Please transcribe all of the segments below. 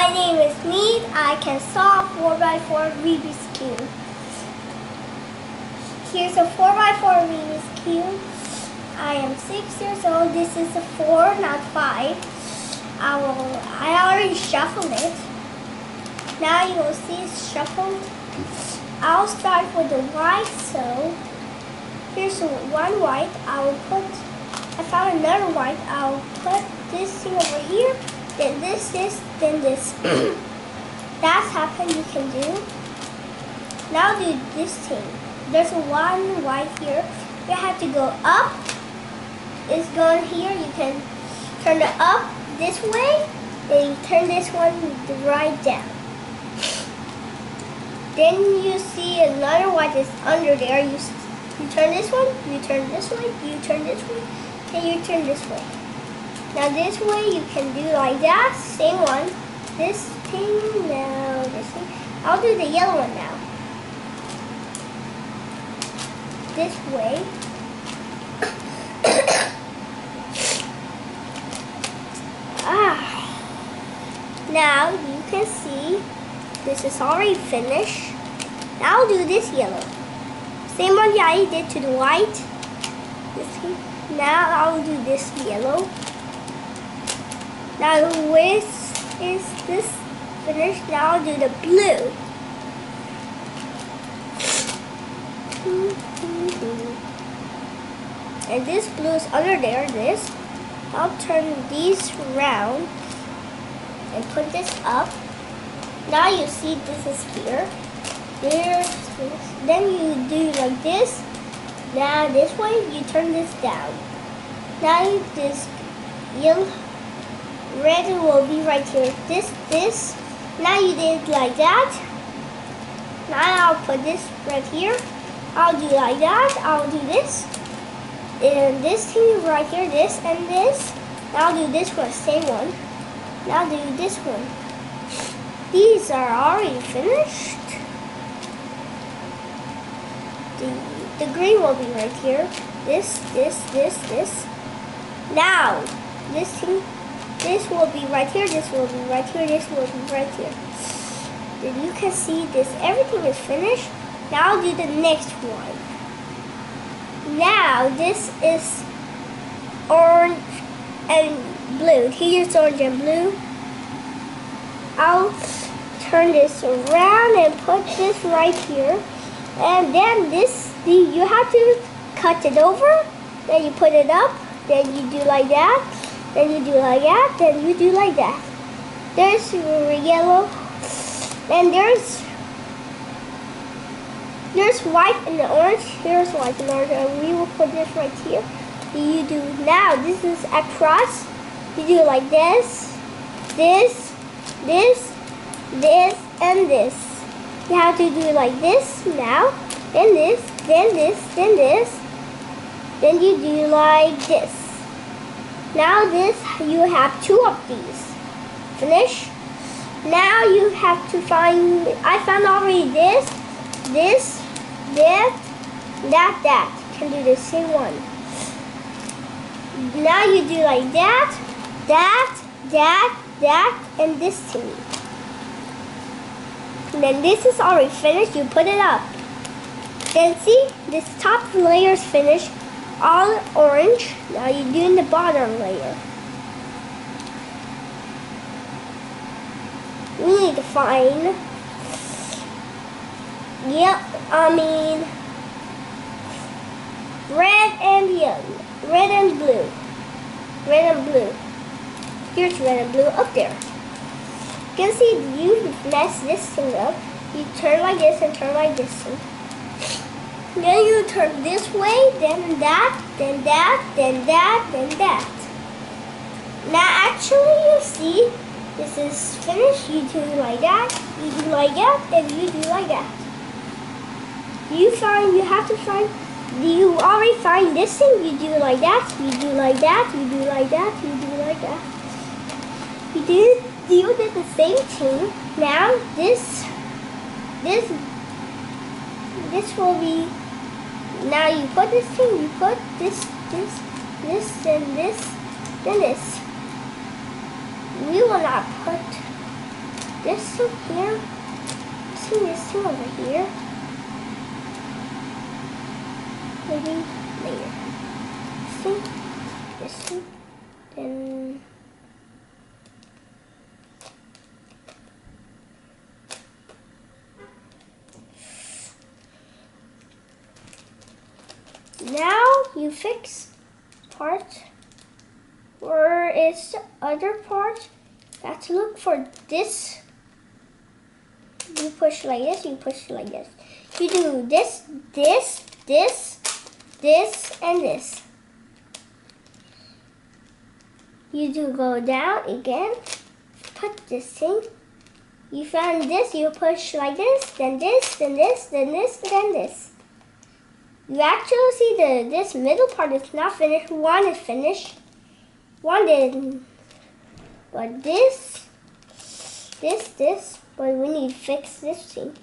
My name is Neat. I can solve 4x4 Rubik's Cube. Here's a 4x4 Rubik's Cube. I am 6 years old. This is a 4, not 5. I already shuffled it. Now you will see it's shuffled. I'll start with the white, so here's one white. I found another white. I'll put this thing over here. Then this, then this. That's happened you can do. Now do this thing. There's one white here. You have to go up. It's going here. You can turn it up this way. Then you turn this one right down. Then you see another white is under there. You turn this one, you turn this way, you turn this way, and you turn this way. Now this way you can do like that, same one. This thing, now this thing. I'll do the yellow one now. This way. Now you can see this is already finished. Now I'll do this yellow. Same one that I did to the white. This thing. Now I'll do this yellow. Now is this finished? Now I'll do the blue. And this blue is under there, this. I'll turn these around and put this up. Now you see this is here. There's this. Then you do like this. Now this way you turn this down. Now this yellow, red will be right here. This. Now you did like that. Now I'll put this right here. I'll do like that. I'll do this. And this thing right here, this and this. Now I'll do this one, same one. Now I'll do this one. These are already finished. The green will be right here. This. Now, this thing, this will be right here, this will be right here, this will be right here. Then you can see this, everything is finished. Now I'll do the next one. Now this is orange and blue. Here's orange and blue. I'll turn this around and put this right here. And then this, you have to cut it over. Then you put it up. Then you do like that. Then you do like that. Then you do like that. There's yellow. And there's white and orange. Here's white and orange. And we will put this right here. You do now. This is across. You do like this, this, and this. You have to do like this now, then this, then this, then this. Then you do like this. Now this, you have two of these. Finish. Now you have to find, I found already this, that. You can do the same one. Now you do like that, and this thing. And then this is already finished, you put it up. Then see, this top layer is finished, all orange. Now you're doing the bottom layer. We need to find, red and yellow, red and blue, red and blue. Here's red and blue up there. You can see you mess this thing up. You turn like this and turn like this. Then you turn this way, then that, then that, then that, then that. Now actually you see this is finished. You do like that, you do like that, and you do like that. You already find this thing, you do like that, you do like that, you do like that, you do like that. You did the same thing. Now this will be, now you put this thing, you put this, and this, then this. We will not put this thing here. See this thing over here. Maybe later. This thing, then now you fix part. Where is the other part? You have to look for this. You push like this, you push like this. You do this, this, this, this, and this. You do go down again, put this thing. You found this, you push like this, then this, then this, then this, then this. You actually see this middle part is not finished. One is finished. One didn't. But this, but we need to fix this thing.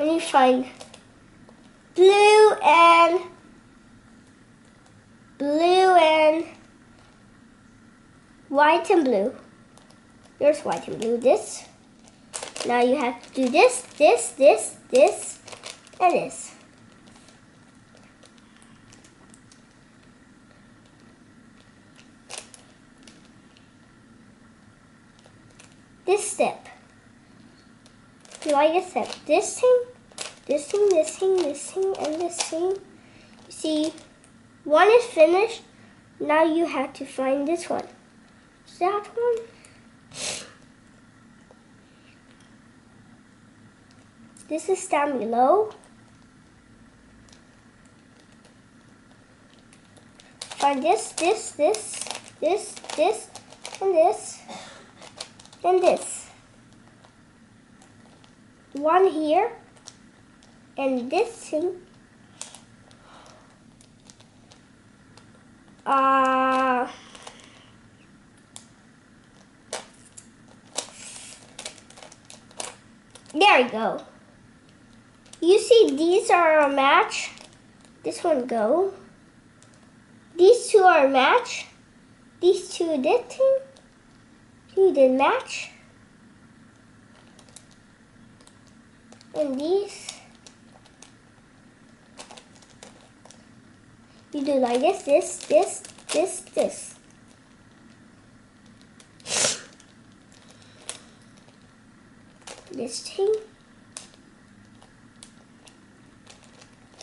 We need to find blue and white and blue. There's white and blue. This. Now you have to do this, this, this, this, and this. This step. Like I said, this thing, this thing, this thing, this thing, and this thing. You see, one is finished. Now you have to find this one. Is that one? This is down below. Find this, this, this, this, this, and this, and this. One here, and this thing. There we go. You see these are a match. This one go. These two are a match. These two did thing. Two did match. And these. You do like this, this, this, this, this. This thing.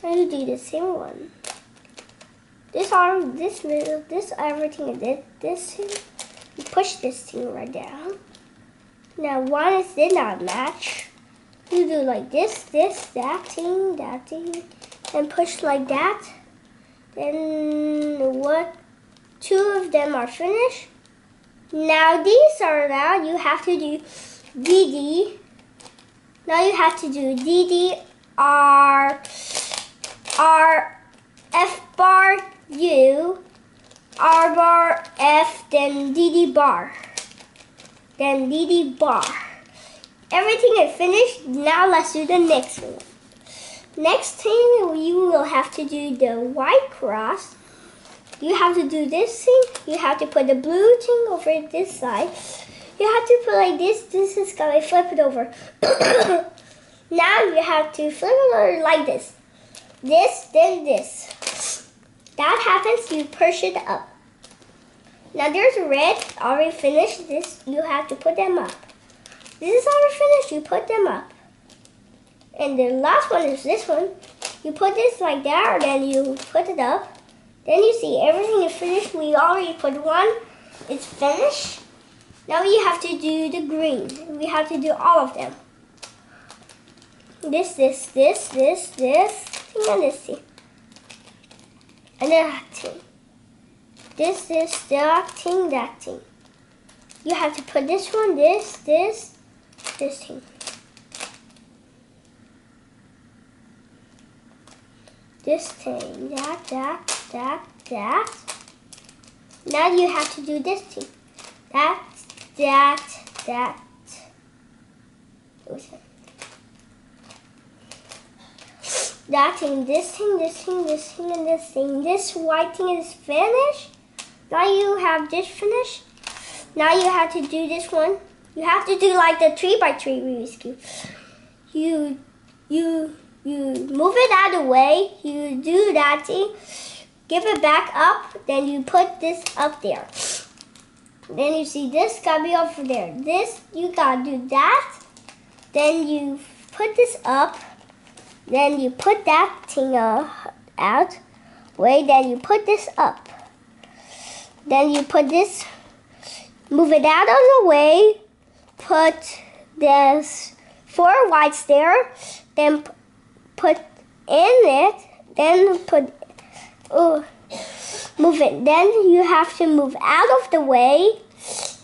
And you do the same one. This arm, this middle, this everything I did. This thing. You push this thing right down. Now one is did not match. You do like this, this, that thing, and push like that. Then what? Two of them are finished. Now these are now you have to do DD. Now you have to do DD R F bar U R bar F then DD bar. Then DD bar. Everything is finished. Now let's do the next one. Next thing, you will have to do the white cross. You have to do this thing. You have to put the blue thing over this side. You have to put like this. This is gonna flip it over. Now you have to flip it over like this. This, then this. That happens, you push it up. Now there's red, already finished. This, you have to put them up. This is already finished, you put them up. And the last one is this one. You put this like that, then you put it up. Then you see everything is finished. We already put one. It's finished. Now we have to do the green. We have to do all of them. This, this, this, this, this, and this thing. And that thing. This, that thing, that thing. You have to put this one, this thing. This thing, that. Now you have to do this thing. That. That thing, this thing, and this thing. This white thing is finished. Now you have this finished. Now you have to do this one. You have to do like the 3x3 Rubik's Cube. You move it out of the way. You do that thing. Give it back up. Then you put this up there. Then you see this gotta be over there. This, you gotta do that. Then you put this up. Then you put that thing out. Wait, then you put this up. Then you put this, move it out of the way. Put this 4 whites there. Then put in it. Then put, move it. Then you have to move out of the way.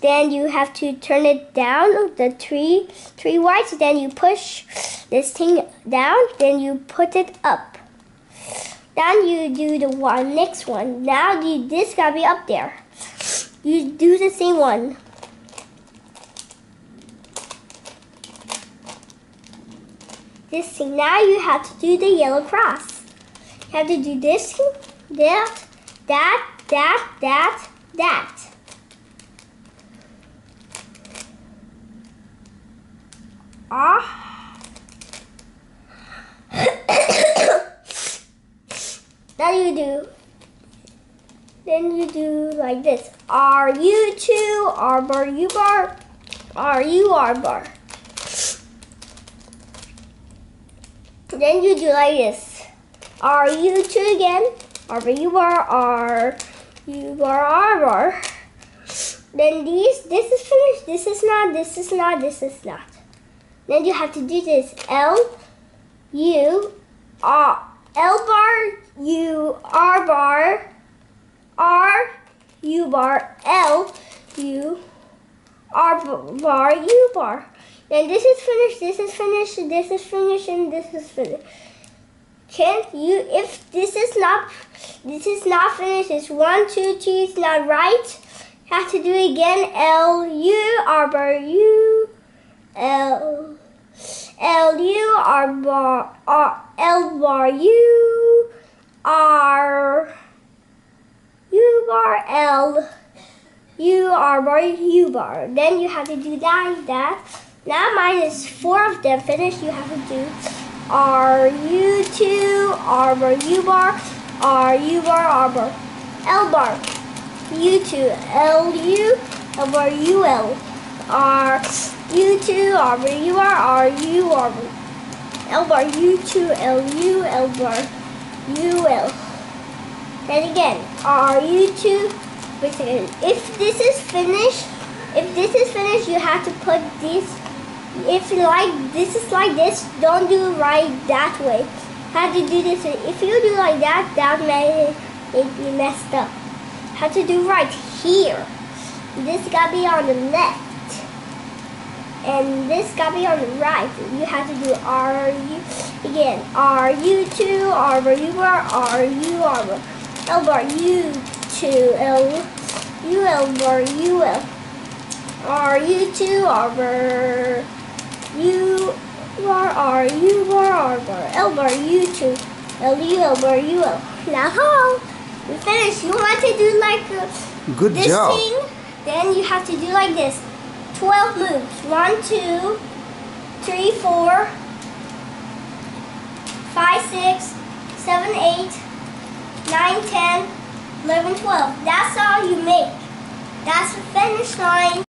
Then you have to turn it down, the three whites. Then you push this thing down. Then you put it up. Then you do the next one. Now this gotta be up there. You do the same one. This thing. Now you have to do the yellow cross. You have to do this thing, that. Then you do like this. R-U-2, R-bar, U-bar, R-U, R-bar. Then you do like this. R-U-2 again, R-bar, U-bar, R-U-bar, R-bar. Then this is finished, this is not, this is not, this is not. Then you have to do this. L-U, L-bar, U, R-bar, R-U-bar, L-U, R-bar, U-bar. Then this is finished, this is finished, this is finished, and this is finished. Can't you, if this is not finished, it's 1, 2, 3, it's not right. You have to do it again. L-U, R-bar, U, L-U, R-bar, L-bar, U, R, U-bar, L, U, R-bar, U-bar. Then you have to do that. Now mine is 4 of them finished. You have to do R-U-2, R-bar, U-bar, R-U-bar, R-bar, L-bar, U-2, L-U, L-bar, U-L, R-U-2, R-bar, U-bar, R-U, R-bar, L-bar, U-2, L-U, L-bar, U-L. Then again, R-U-2, wait a second. If this is finished, you have to put this. If this is like this, don't do it right that way. Have to do this. If you do like that, that may be messed up. Have to do right here. This gotta be on the left, and this gotta be on the right. You have to do R-U again. R-U-2, R-bar, U-bar, R-U, R-bar, L-bar, U-2, L-U, L-bar, U-L, R-U-2, R-bar, U-bar, R-U-bar, R-bar, L-bar, U-2, L-U, L-bar, U-L. Now we finished. You want to do like this job. Thing? Then you have to do like this. 12 moves. 1, 2, 3, 4, 5, 6, 7, 8, 9, 10, 11, 12. That's all you make. That's the finish line.